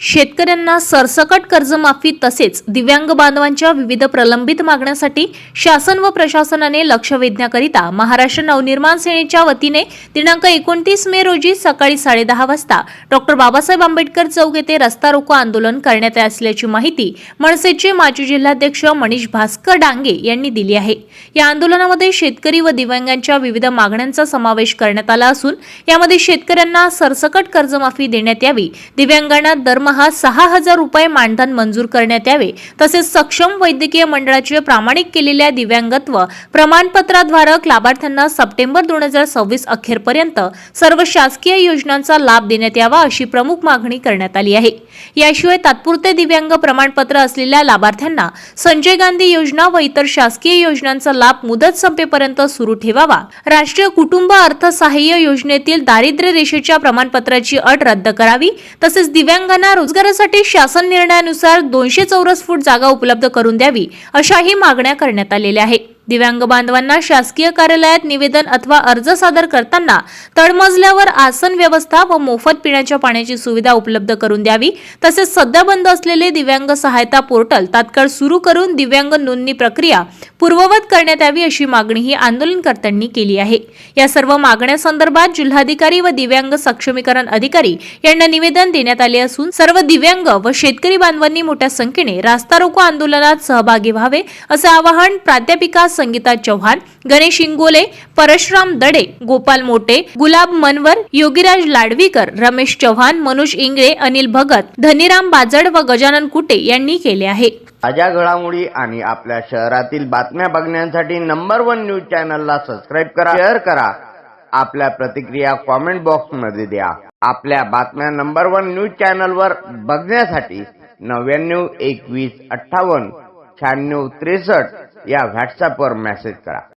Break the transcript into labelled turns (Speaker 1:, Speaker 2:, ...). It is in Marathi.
Speaker 1: शेतकऱ्यांना सरसकट कर्जमाफी तसेच दिव्यांग बांधवांच्या विविध प्रलंबित मागण्यांसाठी शासन व प्रशासनाने लक्ष वेधण्याकरिता महाराष्ट्र नवनिर्माण सेनेच्या वतीने दिनांक 29 मे रोजी सकाळी 10:30 वाजता डॉ. बाबासाहेब आंबेडकर चौक येथे रस्ता रोको आंदोलन करण्यात असल्याची माहिती मनसेचे माजी जिल्हाध्यक्ष मनीष भास्कर डांगे यांनी दिली आहे। या आंदोलनामध्ये शेतकरी व दिव्यांगांच्या विविध मागण्यांचा समावेश करण्यात आला असून यामध्ये शेतकऱ्यांना सरसकट कर्जमाफी देण्यात यावी, दिव्यांगांना दरमहा 6,000 रुपये मानधन मंजूर करण्यात यावे, तसेच सक्षम वैद्यकीय मंडळाचे प्रामाणिक केलेल्या दिव्यांगत्व प्रमाणपत्राद्वारे लाभार्थ्यांना सप्टेंबर 2026 अखेरपर्यंत सर्व शासकीय योजनांचा लाभ देण्यात यावा अशी प्रमुख मागणी करण्यात आली आहे। याशिवाय तात्पुरते दिव्यांग प्रमाणपत्र असलेल्या लाभार्थ्यांना संजय गांधी योजना व इतर शासकीय योजनांचा लाभ मुदत संपेपर्यंत सुरू ठेवावा, राष्ट्रीय कुटुंब अर्थसहाय्य योजनेतील दारिद्र्य रेषेच्या प्रमाणपत्राची अट रद्द करावी, तसेच दिव्यांगांना रोजगारासाठी शासन निर्णयानुसार 200 चौरस फूट जागा उपलब्ध करून द्यावी अशाही मागण्या करण्यात आलेल्या आहेत। दिव्यांग बांधवांना शासकीय कार्यालयात निवेदन अथवा अर्ज सादर करताना तळमजल्यावर आसन व्यवस्था व मोफत पिण्याच्या पाण्याची सुविधा उपलब्ध करून द्यावी, तसेच सध्या बंद असलेले दिव्यांग सहायता पोर्टल तात्काळ सुरू करून दिव्यांग नोंदणी प्रक्रिया पूर्ववत करण्यात यावी अशी मागणीही आंदोलनकर्त्यांनी केली आहे। या सर्व मागण्यांसंदर्भात जिल्हाधिकारी व दिव्यांग सक्षमीकरण अधिकारी यांना निवेदन देण्यात आले असून सर्व दिव्यांग व शेतकरी बांधवांनी मोठ्या संख्येने रास्ता रोको आंदोलनात सहभागी व्हावे असे आवाहन प्राध्यापिका संगीता चौहान, गणेश इंगोले, परशुराम दडे, गोपाल मोटे, गुलाब मनवर, योगीराज लाडवीकर, रमेश चौहान, मनोज इंगळे, अनिल भगत, धनीराम बाजड व गजानन कुटे यांनी केले आहे।
Speaker 2: ताज्या घडामोडी आणि आपल्या शहरातील बातम्या बघण्यासाठी नंबर 1 न्यूज चॅनलला सबस्क्राइब करा, शेअर करा, आपल्या प्रतिक्रिया कमेंट बॉक्स मध्ये द्या। आपल्या बातम्या नंबर 1 न्यूज चॅनलवर बघण्यासाठी 99 21 58 96 63 या व्हॉट्सअपवर मेसेज करा।